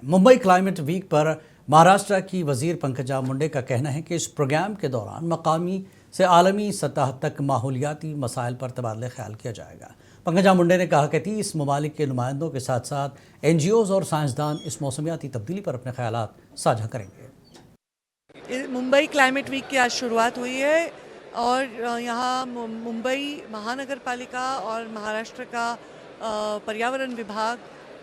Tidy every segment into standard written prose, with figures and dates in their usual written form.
Mumbai climate week पर महाराष्ट्र की वजीर पंकजा मुंडे का कहना है कि इस प्रोग्राम के दौरान मकामी से आलमी सतह तक माहौलियाती मसाइल पर तबादला ख्याल किया जाएगा। पंकजा मुंडे ने कहा कि 30 ममालिक के नुमाइंदों के साथ साथ NGOs और साइंसदान इस मौसमियाती तब्दीली पर अपने ख्यालात साझा करेंगे। मुंबई क्लाइमेट वीक की आज शुरुआत हुई है और यहाँ मुंबई महानगर पालिका और महाराष्ट्र का पर्यावरण विभाग,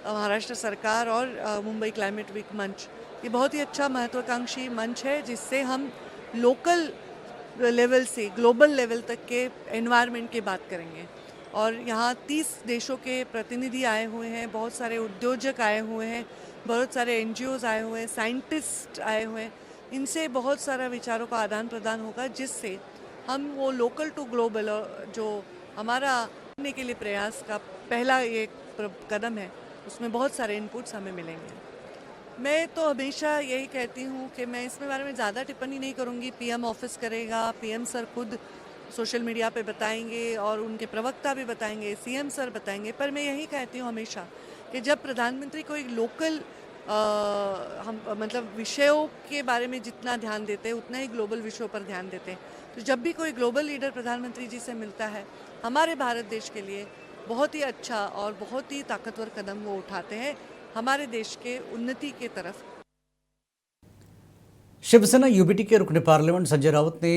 महाराष्ट्र सरकार और मुंबई क्लाइमेट वीक मंच, ये बहुत ही अच्छा महत्वाकांक्षी मंच है जिससे हम लोकल लेवल से ग्लोबल लेवल तक के एनवायरनमेंट की बात करेंगे। और यहाँ 30 देशों के प्रतिनिधि आए हुए हैं, बहुत सारे उद्योजक आए हुए हैं, बहुत सारे NGOs आए हुए हैं, साइंटिस्ट आए हुए हैं। इनसे बहुत सारा विचारों का आदान प्रदान होगा जिससे हम वो लोकल टू ग्लोबल जो हमारा करने के लिए प्रयास का पहला ये कदम है, उसमें बहुत सारे इनपुट्स हमें मिलेंगे। मैं तो हमेशा यही कहती हूँ कि मैं इसमें बारे में ज़्यादा टिप्पणी नहीं करूँगी। PM ऑफिस करेगा, PM सर खुद सोशल मीडिया पे बताएंगे और उनके प्रवक्ता भी बताएंगे, CM सर बताएंगे। पर मैं यही कहती हूँ हमेशा कि जब प्रधानमंत्री कोई लोकल हम मतलब विषयों के बारे में जितना ध्यान देते हैं उतना ही ग्लोबल विषयों पर ध्यान देते हैं। तो जब भी कोई ग्लोबल लीडर प्रधानमंत्री जी से मिलता है, हमारे भारत देश के लिए बहुत ही अच्छा और बहुत ही ताकतवर कदम वो उठाते हैं हमारे देश के उन्नति के तरफ। शिवसेना UBT के रुकन पार्लियामेंट संजय राउत ने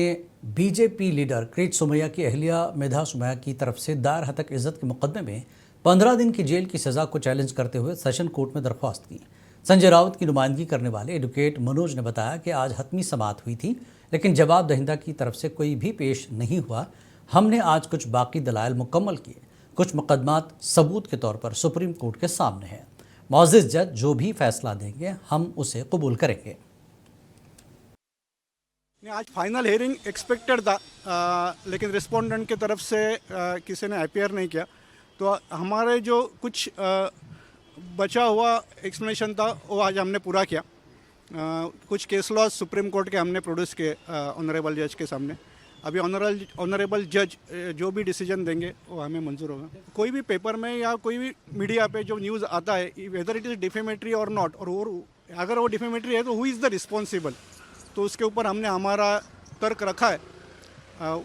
BJP लीडर किरीट सोमैया की अहलिया मेधा सोमैया की तरफ से दायर हतक इज्जत के मुकदमे में 15 दिन की जेल की सज़ा को चैलेंज करते हुए सेशन कोर्ट में दरख्वास्त की। संजय राउत की नुमाइंदगी करने वाले एडवोकेट मनोज ने बताया कि आज हतमी समाअत हुई थी, लेकिन जवाब दहिंदा की तरफ से कोई भी पेश नहीं हुआ। हमने आज कुछ बाकी दलाइल मुकम्मल किए, कुछ मुकदमात सबूत के तौर पर सुप्रीम कोर्ट के सामने हैं। मुअज़्ज़िज़ जज जो भी फैसला देंगे हम उसे कबूल करेंगे। आज फाइनल हियरिंग एक्सपेक्टेड था, लेकिन रिस्पोंडेंट की तरफ से किसी ने अपीयर नहीं किया, तो हमारे जो कुछ बचा हुआ एक्सप्लेनेशन था वो आज हमने पूरा किया। कुछ केस लॉ सुप्रीम कोर्ट के हमने प्रोड्यूस किए ऑनरेबल जज के सामने। अभी ऑनरेबल जज जो भी डिसीजन देंगे वो हमें मंजूर होगा। कोई भी पेपर में या कोई भी मीडिया पे जो न्यूज़ आता है, वेदर इट इज़ डिफेमेटरी और नॉट, और अगर वो डिफेमेटरी है तो हु इज़ द रिस्पॉन्सिबल, तो उसके ऊपर हमने हमारा तर्क रखा है।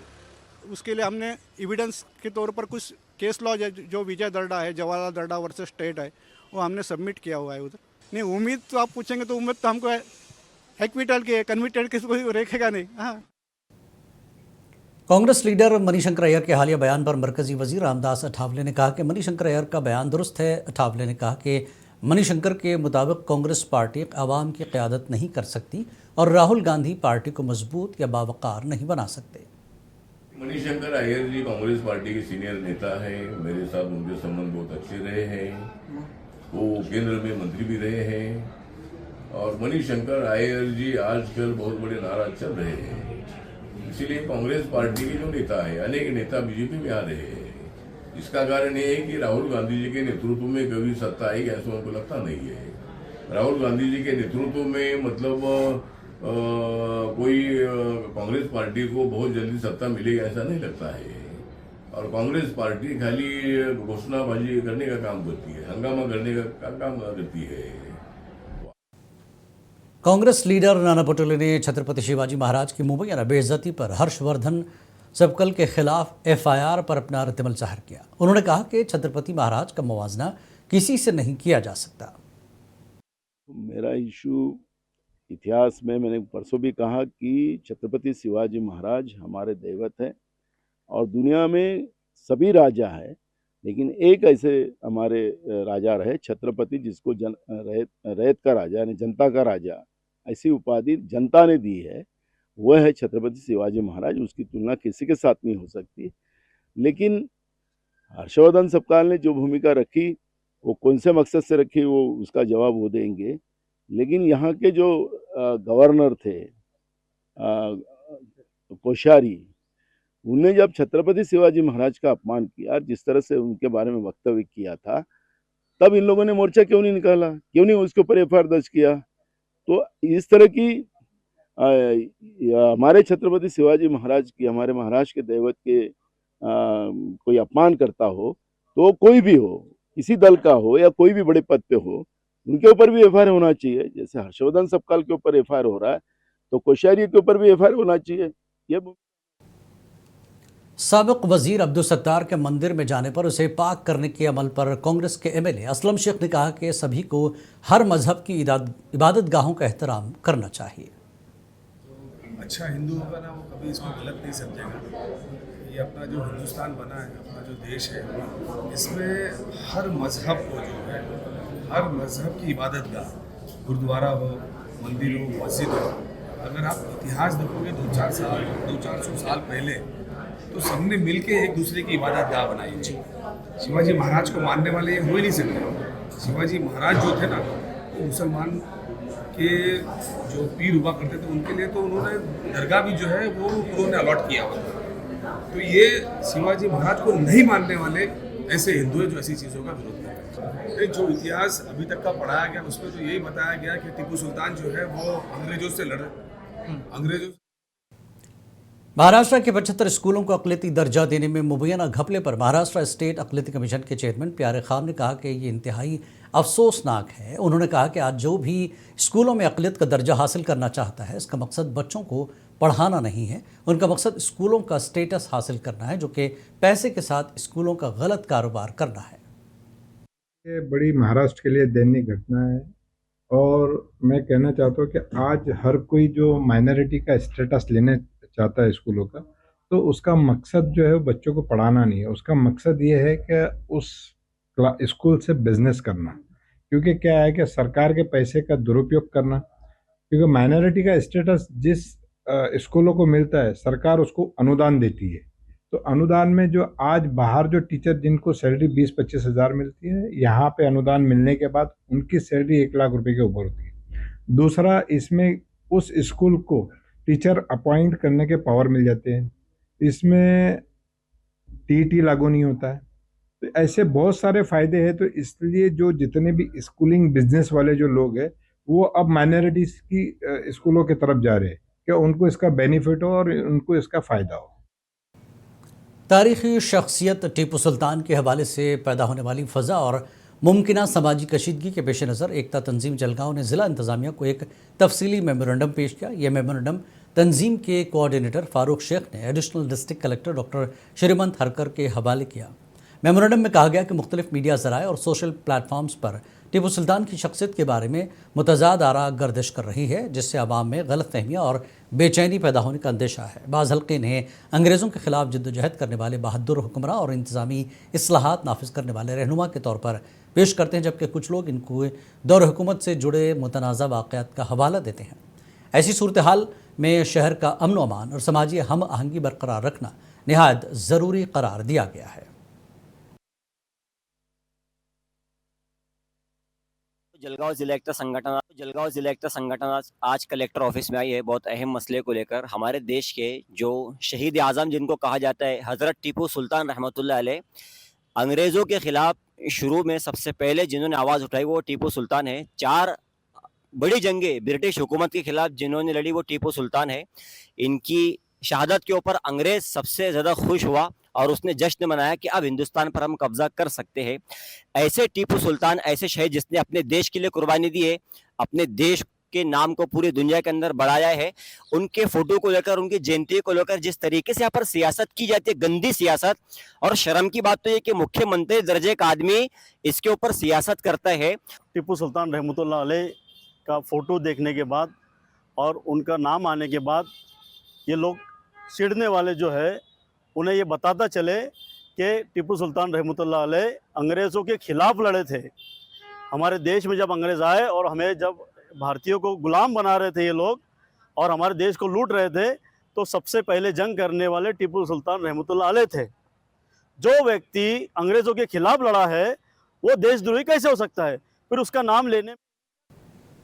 उसके लिए हमने एविडेंस के तौर पर कुछ केस लॉ जो विजय दर्डा है, जवाहरलाल दर्डा वर्सेस स्टेट है, वो हमने सबमिट किया हुआ है उधर। नहीं, उम्मीद तो आप पूछेंगे तो उम्मीद तो हमको एक्विटल की है, कन्विक्टेड किसी को रेखेगा नहीं। हाँ। कांग्रेस लीडर मनीशंकर अय्यर के हालिया बयान पर मरकजी वजीर रामदास अठावले ने कहा कि मनीशंकर अय्यर का बयान दुरुस्त है। अठावले ने कहा कि मनीशंकर के मुताबिक कांग्रेस पार्टी आवाम की क़यादत नहीं कर सकती और राहुल गांधी पार्टी को मजबूत या बावकार नहीं बना सकते। मनीशंकर अय्यर जी कांग्रेस पार्टी के सीनियर नेता है, मेरे साथ उनके संबंध बहुत अच्छे रहे हैं, वो केंद्र में मंत्री भी रहे हैं। और मनीशंकर अय्यर जी आजकल बहुत बड़े नाराज चल रहे हैं, इसीलिए कांग्रेस पार्टी के जो नेता है, अनेक नेता बीजेपी में आ रहे हैं। इसका कारण ये है कि राहुल गांधी जी के नेतृत्व में कभी सत्ता आएगी ऐसा उनको लगता नहीं है। राहुल गांधी जी के नेतृत्व में मतलब कोई कांग्रेस पार्टी को बहुत जल्दी सत्ता मिलेगी ऐसा नहीं लगता है। और कांग्रेस पार्टी खाली घोषणाबाजी करने का काम करती है, हंगामा करने का काम करती है। कांग्रेस लीडर नाना पटोले ने छत्रपति शिवाजी महाराज की मुबैना बेइज्जती पर हर्षवर्धन सबकल के खिलाफ FIR पर अपना रद्दअमल जाहिर किया। उन्होंने कहा कि छत्रपति महाराज का मुवाजना किसी से नहीं किया जा सकता। मेरा इशू इतिहास में, मैंने परसों भी कहा कि छत्रपति शिवाजी महाराज हमारे दैवत हैं और दुनिया में सभी राजा हैं, लेकिन एक ऐसे हमारे राजा रहे छत्रपति, जिसको रैत का राजा यानी जनता का राजा ऐसी उपाधि जनता ने दी है, वह है छत्रपति शिवाजी महाराज। उसकी तुलना किसी के साथ नहीं हो सकती। लेकिन हर्षवर्धन सबकाल ने जो भूमिका रखी, वो कौन से मकसद से रखी, वो उसका जवाब वो देंगे। लेकिन यहाँ के जो गवर्नर थे कोश्यारी, उन्होंने जब छत्रपति शिवाजी महाराज का अपमान किया, जिस तरह से उनके बारे में वक्तव्य किया था, तब इन लोगों ने मोर्चा क्यों नहीं निकाला, क्यों नहीं उसके ऊपर FIR दर्ज किया। तो इस तरह की हमारे छत्रपति शिवाजी महाराज की, हमारे महाराष्ट्र के दैवत के कोई अपमान करता हो, तो कोई भी हो, किसी दल का हो या कोई भी बड़े पद पे हो, उनके ऊपर भी एफआईआर होना चाहिए। जैसे हर्षवर्धन सपकाल के ऊपर एफआईआर हो रहा है तो कोश्यारी के ऊपर भी एफआईआर होना चाहिए। ये साबिक वजीर अब्दुल सत्तार के मंदिर में जाने पर उसे पाक करने के अमल पर कांग्रेस के एमएलए असलम शेख ने कहा कि सभी को हर मजहब की इबादत गाहों का एहतराम करना चाहिए। अच्छा हिंदू होगा ना वो कभी इसको गलत नहीं समझेगा। ये अपना जो हिंदुस्तान बना है, अपना जो देश है, इसमें हर मजहब को जो है, हर मजहब की इबादत गाह, गुरुद्वारा हो, मंदिर हो, मस्जिद हो, अगर आप इतिहास देखोगे 200-400 साल पहले तो सबने मिलके एक दूसरे की इबादत गाह बनाई थी। शिवाजी महाराज को मानने वाले ये हो ही नहीं सकते। शिवाजी महाराज जो थे ना, वो मुसलमान के जो पीर हुआ करते थे उनके लिए तो उन्होंने दरगाह भी जो है वो उन्होंने अलॉट किया हुआ था। तो ये शिवाजी महाराज को नहीं मानने वाले ऐसे हिंदू हैं जो ऐसी चीज़ों का विरोध करते हैं। जो इतिहास अभी तक का पढ़ाया गया उसमें तो यही बताया गया कि टीपू सुल्तान जो है वो अंग्रेजों से लड़े, अंग्रेजों। महाराष्ट्र के 75 स्कूलों को अक़लियती दर्जा देने में मुबैना घपले पर महाराष्ट्र स्टेट अक़लियती कमीशन के चेयरमैन प्यारे खान ने कहा कि ये इंतहाई अफसोसनाक है। उन्होंने कहा कि आज जो भी स्कूलों में अक़लियत का दर्जा हासिल करना चाहता है, इसका मकसद बच्चों को पढ़ाना नहीं है, उनका मकसद स्कूलों का स्टेटस हासिल करना है, जो कि पैसे के साथ स्कूलों का गलत कारोबार करना है। ये बड़ी महाराष्ट्र के लिए दैनिक घटना है और मैं कहना चाहता हूँ कि आज हर कोई जो माइनॉरिटी का स्टेटस लेने चाहता है स्कूलों का, तो उसका मकसद जो है वो बच्चों को पढ़ाना नहीं है। उसका मकसद ये है कि उस स्कूल से बिजनेस करना, क्योंकि क्या है कि सरकार के पैसे का दुरुपयोग करना। क्योंकि माइनॉरिटी का स्टेटस जिस स्कूलों को मिलता है, सरकार उसको अनुदान देती है। तो अनुदान में जो आज बाहर जो टीचर जिनको सैलरी 20-25 हज़ार मिलती है, यहाँ पे अनुदान मिलने के बाद उनकी सैलरी 1 लाख रुपए के ऊपर होती है। दूसरा, इसमें उस स्कूल को टीचर अपॉइंट करने के पावर मिल जाते हैं, इसमें टीटी लागू नहीं होता है। तो ऐसे बहुत सारे फायदे हैं। तो इसलिए जो जितने भी स्कूलिंग बिजनेस वाले जो लोग हैं वो अब माइनॉरिटीज की स्कूलों की तरफ जा रहे हैं कि उनको इसका बेनिफिट हो और उनको इसका फ़ायदा हो। तारीख़ी शख्सियत टीपू सुल्तान के हवाले से पैदा होने वाली फ़ज़ा और मुमकिना समाजी कशीदगी के पेश नज़र एकता तंजीम जलगांव ने ज़िला इंतज़ामिया को एक तफसीली मेमोरेंडम पेश किया। यह मेमोरेंडम तंजीम के कोऑर्डिनेटर फ़ारूक शेख ने एडिशनल डिस्ट्रिक्ट कलेक्टर डॉक्टर श्रीमंत हरकर के हवाले किया। मेमोरेंडम में कहा गया कि मुख्तलिफ मीडिया ज़राए और सोशल प्लेटफॉर्म्स पर टीपू सुल्तान की शख्सियत के बारे में मुतज़ाद आरा गर्दिश कर रही है, जिससे आवाम में गलत फहमियाँ और बेचैनी पैदा होने का अंदेशा है। बाज़ हल्के इन्हें अंग्रेज़ों के खिलाफ जद्दोजहद करने वाले बहादुर हुक्मरान और इंतज़ामी इस्लाहात नाफिज करने वाले रहनुमा के तौर पर पेश करते हैं, जबकि कुछ लोग इनको दौर हुकूमत से जुड़े मुतनाज़ा वाक़यात का हवाला देते हैं। ऐसी सूरत हाल में शहर का अमन व अमान और समाजी हम आहंगी बरकरार रखना निहायत ज़रूरी करार दिया गया है। जलगांव जिला एकता संगठन आज कलेक्टर ऑफिस में आई है बहुत अहम मसले को लेकर। हमारे देश के जो शहीद आज़म जिनको कहा जाता है हज़रत टीपू सुल्तान रहमतुल्लाह अलैह, अंग्रेज़ों के ख़िलाफ़ शुरू में सबसे पहले जिन्होंने आवाज़ उठाई वो टीपू सुल्तान है। 4 बड़ी जंगें ब्रिटिश हुकूमत के ख़िलाफ़ जिन्होंने लड़ी वो टीपू सुल्तान है। इनकी शहादत के ऊपर अंग्रेज़ सबसे ज़्यादा खुश हुआ और उसने जश्न मनाया कि अब हिंदुस्तान पर हम कब्ज़ा कर सकते हैं। ऐसे टीपू सुल्तान, ऐसे शहीद जिसने अपने देश के लिए कुर्बानी दी है, अपने देश के नाम को पूरी दुनिया के अंदर बढ़ाया है, उनके फ़ोटो को लेकर, उनकी जयंती को लेकर जिस तरीके से यहाँ पर सियासत की जाती है, गंदी सियासत, और शर्म की बात तो ये कि मुख्यमंत्री दर्जे का आदमी इसके ऊपर सियासत करता है। टीपू सुल्तान रहमतुल्लाह अलैह का फ़ोटो देखने के बाद और उनका नाम आने के बाद ये लोग चिढ़ने वाले जो है उन्हें ये बताता चले कि टीपू सुल्तान रहमतुल्लाह अलैह अंग्रेज़ों के ख़िलाफ़ लड़े थे। हमारे देश में जब अंग्रेज़ आए और हमें जब भारतीयों को गुलाम बना रहे थे ये लोग और हमारे देश को लूट रहे थे, तो सबसे पहले जंग करने वाले टीपू सुल्तान रहमतुल्लाह अलैह थे। जो व्यक्ति अंग्रेज़ों के ख़िलाफ़ लड़ा है वो देशद्रोही कैसे हो सकता है? फिर उसका नाम लेने।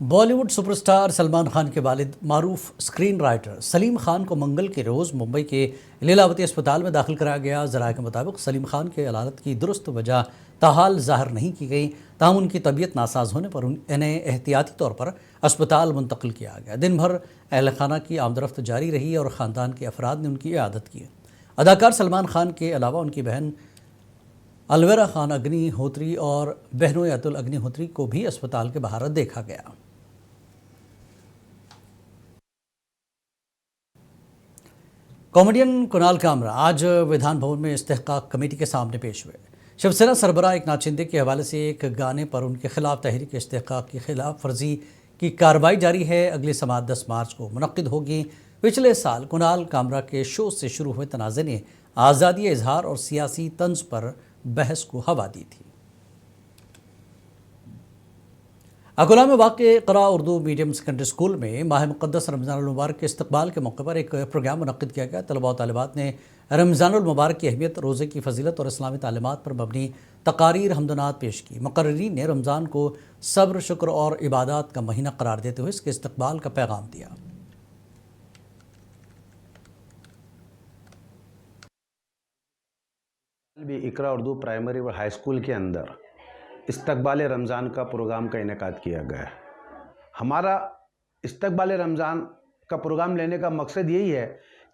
बॉलीवुड सुपरस्टार सलमान खान के वालिद मारूफ स्क्रीन राइटर सलीम खान को मंगल के रोज़ मुंबई के लीलावती अस्पताल में दाखिल कराया गया। ज़राए के मुताबिक सलीम खान के हालत की दुरुस्त वजह ताहाल ज़ाहिर नहीं की गई, ताहम उनकी तबीयत नासाज होने पर इन्हें एहतियाती तौर पर अस्पताल मुंतकिल किया गया। दिन भर अहल खाना की आमदरफ्त जारी रही और ख़ानदान के अफराद ने उनकी इयादत की। अदाकार सलमान खान के अलावा उनकी बहन अलवेरा खान अग्निहोत्री और बहनोई अतुल अग्निहोत्री को भी अस्पताल के बाहर देखा गया। कॉमेडियन कुणाल कामरा आज विधान भवन में इस्तेहकाक कमेटी के सामने पेश हुए। शिवसेना सरबराह एकनाथ शिंदे के हवाले से एक गाने पर उनके खिलाफ तहरीक इस्तेहकाक की खिलाफ वर्जी की कार्रवाई जारी है। अगली समाअत 10 मार्च को मुनक्किद होगी। पिछले साल कुणाल कामरा के शो से शुरू हुए तनाज़े ने आज़ादी इजहार और सियासी तंज पर बहस को हवा दी थी। अकोला में वाक़ क़रा उर्दू मीडियम सेकेंडरी स्कूल में माह मुक़द्दस रमज़ान मुबारक के इस्तक़बाल के मौके पर एक प्रोग्राम मुनक़्क़िद किया गया। तलबा और तालिबात ने रमज़ान मुबारक की अहमियत, रोज़े की फजीलत और इस्लामी तालीमात पर मबनी तकारीर हमदनात पेश की। मुक़र्रिरीन ने रमज़ान को सब्र, शुक्र और इबादत का महीना करार देते हुए इसके इस्तक़बाल का पैगाम दिया। भी इकरा उर्दू प्राइमरी और हाई स्कूल के अंदर इस्तक़बाल रमज़ान का प्रोग्राम का इनेकाद किया गया है। हमारा इस्तक़बाल रमज़ान का प्रोग्राम लेने का मकसद यही है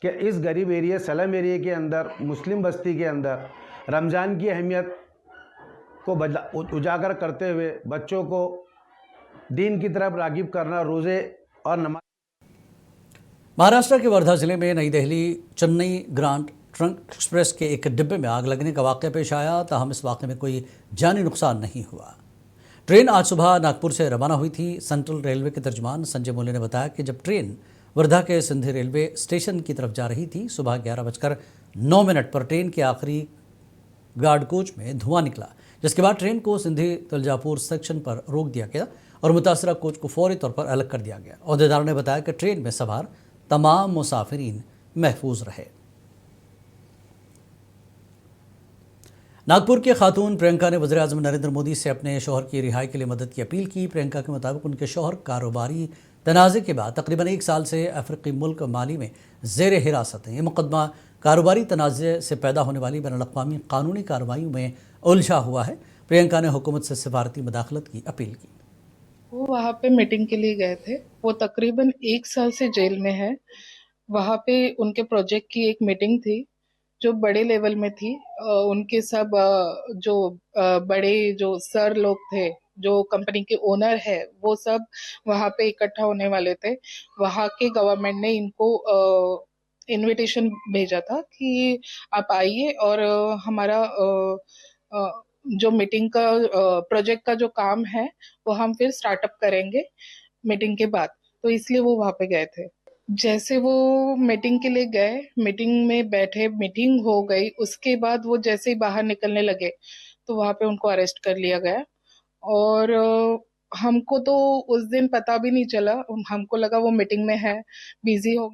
कि इस गरीब एरिया सलम एरिया के अंदर, मुस्लिम बस्ती के अंदर रमज़ान की अहमियत को उजागर करते हुए बच्चों को दीन की तरफ राग़िब करना, रोज़े और नमाज। महाराष्ट्र के वर्धा जिले में नई Delhi Chennai grand trunk express के एक डिब्बे में आग लगने का वाक़या पेश आया। ताहम इस वाक़े में कोई जानी नुकसान नहीं हुआ। ट्रेन आज सुबह नागपुर से रवाना हुई थी। सेंट्रल रेलवे के तर्जुमान संजय मोले ने बताया कि जब ट्रेन वर्धा के सिंधी रेलवे स्टेशन की तरफ जा रही थी, सुबह 11:09 पर ट्रेन के आखिरी गार्ड कोच में धुआं निकला, जिसके बाद ट्रेन को सिंधी तुलजापुर सेक्शन पर रोक दिया गया और मुतासरा कोच को फौरी तौर पर अलग कर दिया गया। अहदेदारों ने बताया कि ट्रेन में सवार तमाम मुसाफिरीन महफूज रहे। नागपुर के खातून प्रियंका ने वज़ीर-ए-आज़म नरेंद्र मोदी से अपने शौहर की रिहाई के लिए मदद की अपील की। प्रियंका के मुताबिक उनके शौहर कारोबारी तनाज़े के बाद तकरीबन 1 साल से अफ्रीकी मुल्क माली में ज़ेर हिरासत हैं। ये मुकदमा कारोबारी तनाज़े से पैदा होने वाली बैनुल-अक़वामी कानूनी कार्रवाइयों में उलझा हुआ है। प्रियंका ने हुकूमत से सिफारती मुदाखलत की अपील की। वो वहाँ पे मीटिंग के लिए गए थे। वो तकरीबन 1 साल से जेल में है। वहाँ पे उनके प्रोजेक्ट की एक मीटिंग थी जो बड़े लेवल में थी। उनके सब जो बड़े जो सर लोग थे, जो कंपनी के ओनर है, वो सब वहाँ पे इकट्ठा होने वाले थे। वहाँ के गवर्नमेंट ने इनको इनविटेशन भेजा था कि आप आइए और हमारा जो मीटिंग का प्रोजेक्ट का जो काम है वो हम फिर स्टार्टअप करेंगे मीटिंग के बाद। तो इसलिए वो वहाँ पे गए थे। जैसे वो मीटिंग के लिए गए, मीटिंग में बैठे, मीटिंग हो गई, उसके बाद वो जैसे ही बाहर निकलने लगे तो वहाँ पे उनको अरेस्ट कर लिया गया। और हमको तो उस दिन पता भी नहीं चला, हमको लगा वो मीटिंग में है, बिजी हो